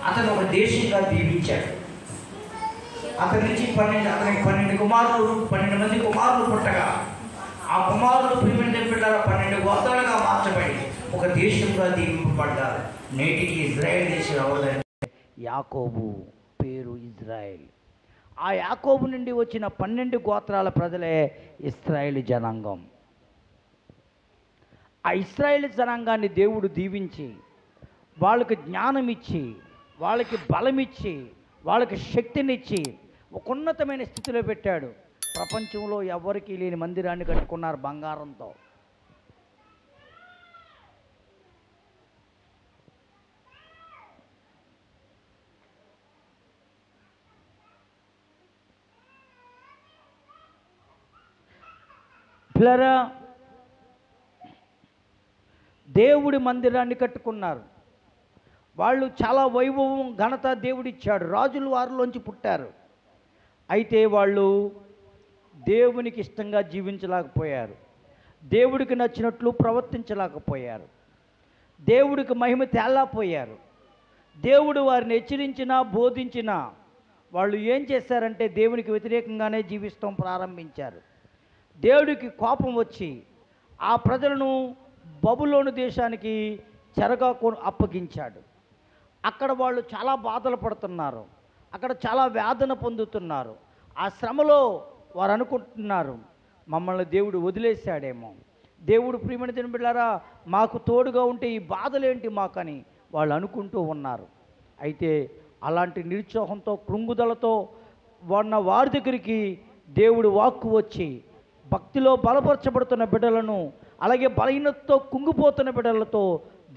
అతను ఒక దేశంగా దీవించాడు. అతనికి 12 కుమారులు, 12 మంది కుమారులు పుట్టగా ఆ కుమారులు ప్రియమైన బిడ్డలారా 12 గోత్రాలుగా మార్చబడి ఒక దేశంగా దీవింపబడ్డారు. నేటికి ఇజ్రాయెల్ దేశం ఎవరిదంటే యాకోబు పేరు ఇజ్రాయెల్. ఆ యాకోబు నుండి వచ్చిన 12 గోత్రాల ప్రజలే ఇశ్రాయేలు జనాంగం. ఆ ఇశ్రాయేలు జనాంగాన్ని దేవుడు దీవించి వాళ్ళకి జ్ఞానం ఇచ్చి, వాళ్ళకి బలమిచ్చి, వాళ్ళకి శక్తినిచ్చి ఒక ఉన్నతమైన స్థితిలో పెట్టాడు. ప్రపంచంలో ఎవరికీ లేని మందిరాన్ని కట్టుకున్నారు బంగారంతో. పిల్లరా, దేవుడి మందిరాన్ని కట్టుకున్నారు. వాళ్ళు చాలా వైభవం, ఘనత దేవుడిచ్చాడు. రాజుల వారిలోంచి పుట్టారు. అయితే వాళ్ళు దేవునికి ఇష్టంగా జీవించలేకపోయారు. దేవుడికి నచ్చినట్లు ప్రవర్తించలేకపోయారు. దేవుడికి మహిమ తేలాపోయారు. దేవుడు వారిని హెచ్చరించినా బోధించినా వాళ్ళు ఏం చేశారంటే దేవునికి వ్యతిరేకంగానే జీవిస్తాం ప్రారంభించారు. దేవుడికి కోపం వచ్చి ఆ ప్రజలను బబులోను దేశానికి చెరగా అప్పగించాడు. అక్కడ వాళ్ళు చాలా బాధలు పడుతున్నారు. అక్కడ చాలా వేదన పొందుతున్నారు. ఆ శ్రమలో వారు అనుకుంటున్నారు, మమ్మల్ని దేవుడు వదిలేశాడేమో. దేవుడు ప్రియమైన బిడ్డలారా మాకు తోడుగా ఉంటే ఈ బాధలేంటి మాకని వాళ్ళు అనుకుంటూ ఉన్నారు. అయితే అలాంటి నిరుత్సాహంతో, కృంగుదలతో ఉన్న వారి దగ్గరికి దేవుడు వాక్కు వచ్చి భక్తిలో బలపరచబడుతున్న బిడ్డలను, అలాగే బలహీనతతో కుంగిపోతున్న బిడ్డలతో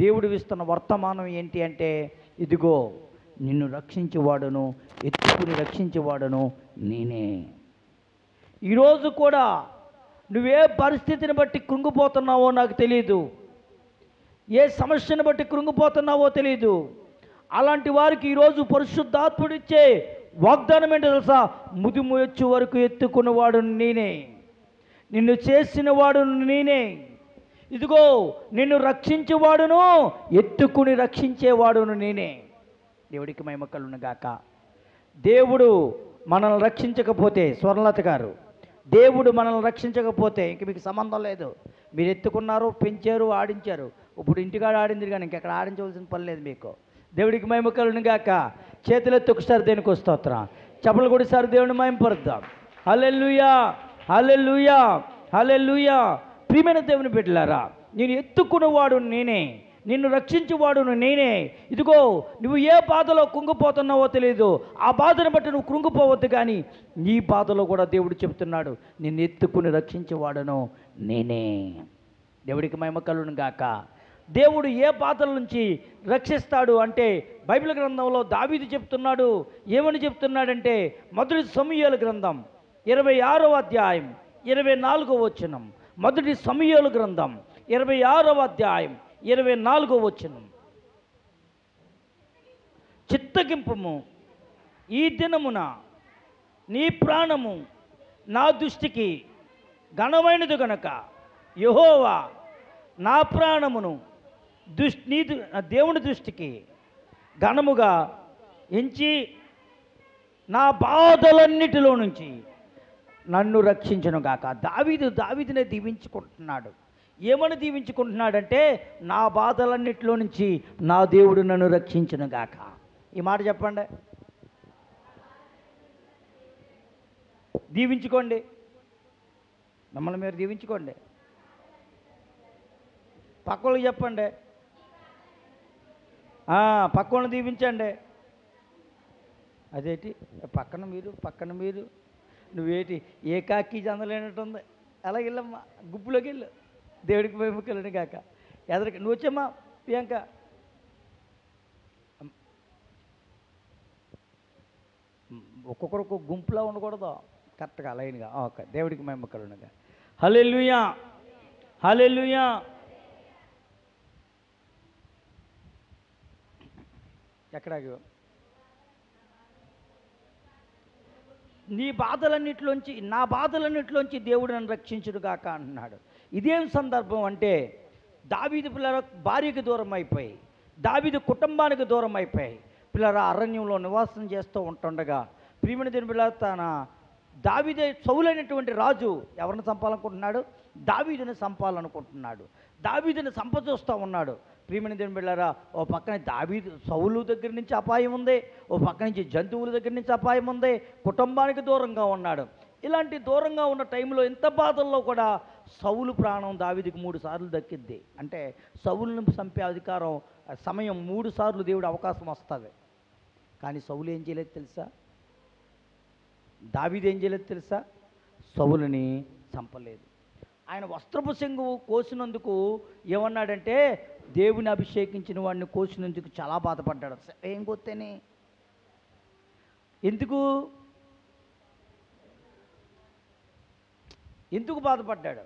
దేవుడు ఇస్తున్న వర్తమానం ఏంటి అంటే, ఇదిగో నిన్ను రక్షించేవాడును, ఎత్తుకుని రక్షించేవాడును నేనే. ఈరోజు కూడా నువ్వే పరిస్థితిని బట్టి కృంగిపోతున్నావో నాకు తెలియదు, ఏ సమస్యను బట్టి కృంగిపోతున్నావో తెలియదు. అలాంటి వారికి ఈరోజు పరిశుద్ధాత్ముడిచ్చే వాగ్దానం ఏంటో తెలుసా? ముదిము వచ్చే వరకు ఎత్తుకున్నవాడు నేనే, నిన్ను చేసిన వాడు నేనే, ఇదిగో నిన్ను రక్షించేవాడును, ఎత్తుకుని రక్షించేవాడును నేనే. దేవుడికి మహిమ కలుగును గాక. దేవుడు మనల్ని రక్షించకపోతే, స్వర్ణలత గారు, దేవుడు మనల్ని రక్షించకపోతే ఇంక మీకు సంబంధం లేదు. మీరు ఎత్తుకున్నారు, పెంచారు, ఆడించారు. ఇప్పుడు ఇంటికాడ ఆడింది కానీ ఇంకెక్కడ ఆడించవలసిన పని లేదు మీకు. దేవుడికి మహిమ కలుగును గాక. చేతులెత్తి ఒకసారి దేనికి స్తోత్రం, చెప్పలు కూడా సార్ దేవుని మహిమపరుద్దాం. హల్లెలూయా, హల్లెలూయా, హల్లెలూయా. ప్రియమైన దేవుని బిడ్డలారా, నేను ఎత్తుకున్నవాడు నేనే, నిన్ను రక్షించేవాడును నేనే. ఇదిగో నువ్వు ఏ బాధలో కుంగిపోతున్నావో తెలియదు, ఆ బాధను బట్టి నువ్వు కృంగిపోవద్దు. కానీ నీ బాధలో కూడా దేవుడు చెప్తున్నాడు, నిన్ను ఎత్తుకుని రక్షించేవాడును నేనే. దేవుడికి మహిమ కలుగును గాక. దేవుడు ఏ బాధల నుంచి రక్షిస్తాడు అంటే బైబిల్ గ్రంథంలో దావీదు చెప్తున్నాడు. ఏమని చెప్తున్నాడంటే, మొదటి సమూయేలు గ్రంథం 26వ అధ్యాయం 24వ వచనం. మొదటి సమూయేలు గ్రంథం 26వ అధ్యాయం 24వ వచనం. చిత్తగింపుము, ఈ దినమున నీ ప్రాణము నా దృష్టికి ఘనమైనది గనుక యెహోవా నా ప్రాణమును దేవుని దృష్టికి ఘనముగా ఎంచి నా బాధలన్నిటిలో నుంచి నన్ను రక్షించును గాక. దావీదునే దీవించుకుంటున్నాడు. ఏమని దీవించుకుంటున్నాడంటే, నా బాధలన్నిటిలో నుంచి నా దేవుడు నన్ను రక్షించును గాక. ఈ మాట చెప్పండి, దీవించుకోండి, మిమ్మల్ని మీరు దీవించుకోండి. పక్కలకు చెప్పండి, పక్కన దీవించండి. అదేంటి పక్కన మీరు నువ్వేటి ఏకాకి చెందలేనట్టుంది. అలాగే వెళ్ళమ్మా, గుప్పులోకి వెళ్ళు. దేవుడికి మహిమకలుగును గాక. ఎదరికి నువ్వు వచ్చమ్మా ప్రియాంక. ఒక్కొక్కరు ఒక్కొక్క గుంపులో ఉండకూడదు, కరెక్ట్గా లైన్గా. ఓకే, దేవుడికి మహిమకలుగును గాక. హల్లెలూయా, హల్లెలూయా. ఎక్కడాగో నీ బాధలన్నిటిలోంచి, నా బాధలన్నిటిలోంచి దేవుడు నన్ను రక్షించును గాక అంటున్నాడు. ఇదేం సందర్భం అంటే, దావీదు పిల్లల భార్యకు దూరం అయిపోయి, దావీదు కుటుంబానికి దూరం అయిపోయి, పిల్లరా అరణ్యంలో నివాసం చేస్తూ ఉంటుండగా ప్రియమైన దేవుని బిడ్డ తన దావీదే సౌలైనటువంటి రాజు ఎవరిని చంపాలనుకుంటున్నాడు? దావీదుని చంపాలనుకుంటున్నాడు. దావీదుని చూస్తూ ఉన్నాడు. ప్రియమైన దేవుని బిడ్డలారా, ఓ పక్కన దావీదు సౌలు దగ్గర నుంచి అపాయం ఉంది, ఓ పక్క నుంచి జంతువుల దగ్గర నుంచి అపాయం ఉంది, కుటుంబానికి దూరంగా ఉన్నాడు. ఇలాంటి దూరంగా ఉన్న టైంలో ఇంత బాధల్లో కూడా సౌలు ప్రాణం దావీదుకి 3 సార్లు దక్కిద్ది. అంటే సౌలుని చంపే అధికారం సమయం 3 సార్లు దేవుడు అవకాశం వస్తుంది. కానీ సౌలు ఏం చేయలేదు తెలుసా? దావీదు ఏం చేయలేదు తెలుసా? సౌలుని చంపలేదు. ఆయన వస్త్రపు చెంగు కోసినందుకు ఏమన్నాడంటే, దేవుని అభిషేకించిన వాడిని కోసినందుకు చాలా బాధపడ్డాడు. ఏం కొత్తేనే ఎందుకు ఎందుకు బాధపడ్డాడు?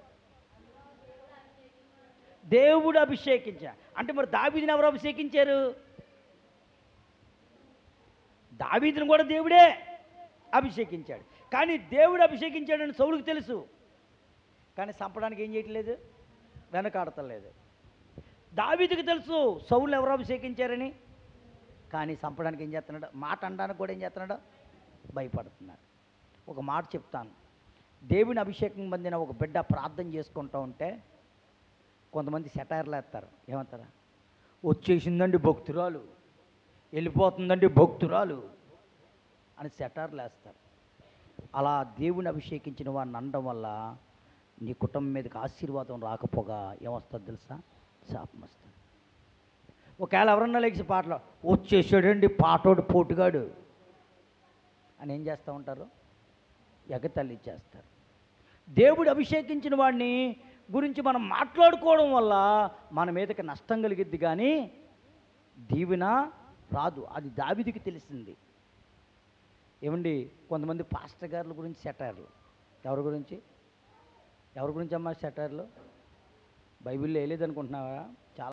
దేవుడు అభిషేకించా అంటే మరి దావీదుని ఎవరు అభిషేకించారు? దావీదుని కూడా దేవుడే అభిషేకించాడు. కానీ దేవుడు అభిషేకించాడని సౌలుకు తెలుసు. కానీ చంపడానికి ఏం చేయట్లేదు, వెనకాడతలేదు. దావీదుకి తెలుసు సౌలు ఎవరు అభిషేకించారని, కానీ చంపడానికి ఏం చేస్తున్నాడు? మాట అనడానికి కూడా ఏం చేస్తున్నాడు? భయపడుతున్నాడు. ఒక మాట చెప్తాను. దేవుని అభిషేకం పొందిన ఒక బిడ్డ ప్రార్థన చేసుకుంటూ ఉంటే కొంతమంది సెటైర్లు వేస్తారు. ఏమంటారా? వచ్చేసిందండి భక్తురాలు, వెళ్ళిపోతుందండి భక్తురాలు అని సెటైర్లు వేస్తారు. అలా దేవుని అభిషేకించిన వాడిని అనడం వల్ల నీ కుటుంబం మీదకి ఆశీర్వాదం రాకపోగా ఏమొస్తుంది తెలుసా? శాపం వస్తుంది. ఒకవేళ ఎవరన్నా లేచి పాటలో వచ్చేసాడండి పాటోడు పోటుగాడు అని ఏం చేస్తూ ఉంటారు? ఎగతల్లి చేస్తారు. దేవుడు అభిషేకించిన వాడిని గురించి మనం మాట్లాడుకోవడం వల్ల మన మీదకి నష్టం కలిగిద్ది, కానీ దీవెన రాదు. అది దావీదుకి తెలిసింది. ఏమండి, కొంతమంది పాస్టర్ గారుల గురించి సెటైర్లు. ఎవరి గురించి అమ్మా సెటైర్లు? బైబిల్లో వేయలేదనుకుంటున్నావా? చాలా